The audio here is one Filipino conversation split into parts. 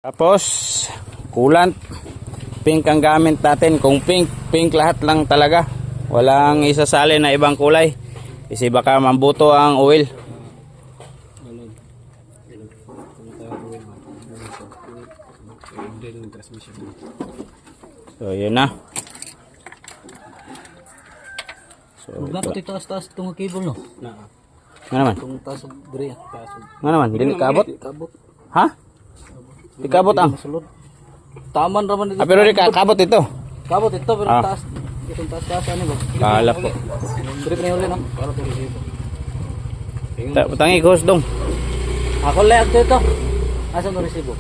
Tapos coolant, pink ang gamit natin. Kung pink lahat lang talaga. Walang isasali na ibang kulay. Kasi baka mambuto ang oil. So yun na. So dapat itaas-taas itong cable, no? nga naman? Itong taas of dre. Nga naman? Dili kaabot? Kabot. Ha? Di kaabot ang? Masulod. Taman raman dito. Pero di kaabot ito. Kabot ito, pero Ah. taas. Itong taas-taas ano ba? Kala ko. Trip na yun, no? Para ito resibo. Tangi ko dong. Ako lang ito. Asan ang resibo?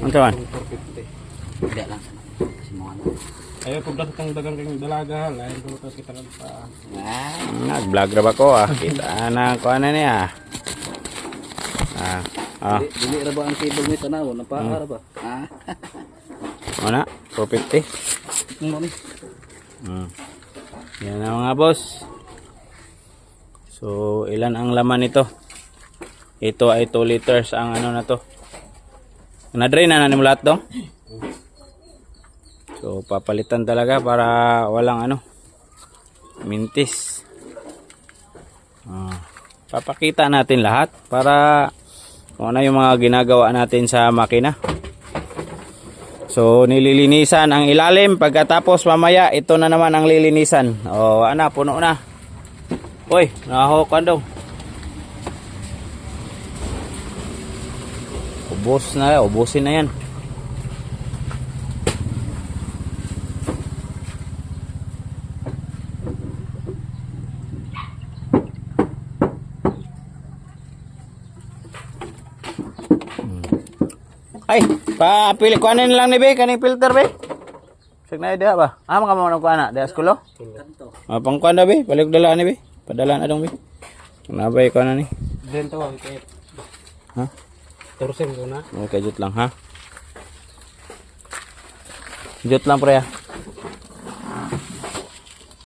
Ano man? Hindi lang sana. Kasi mga ano. Ayaw pag datang dagang kang dalaga, lain ko tapos kita lang pa. Nag-vlog ra ba ko ah. Kita na ko ano niya. Dili ra ba ang cable ni tanaw? Napaara ba? Ano? 450. Ano ni? Yan na mga boss. So ilan ang laman nito? Ito ay 2 liters ang ano na to. Na-drain na mo lahat dong? So papalitan talaga para walang ano mintis. Papakita natin lahat para kung ano yung mga ginagawa natin sa makina. So nililinisan ang ilalim, pagkatapos mamaya ito na naman ang lilinisan. O ana, puno na. Uy, nahawakan daw. Ubusin na yan. Ay, pa-pili ko anin lang ni be, kaning filter be. Sik na ida ba? Mga mo nang kuana, da skulo? Kanto. Pang kuana be, balik dala ni be. Padala na dong be. Nabay ko na ni. Then to kay Ha? Torsen ko na. Okay, jut lang ha. Jut lang pre.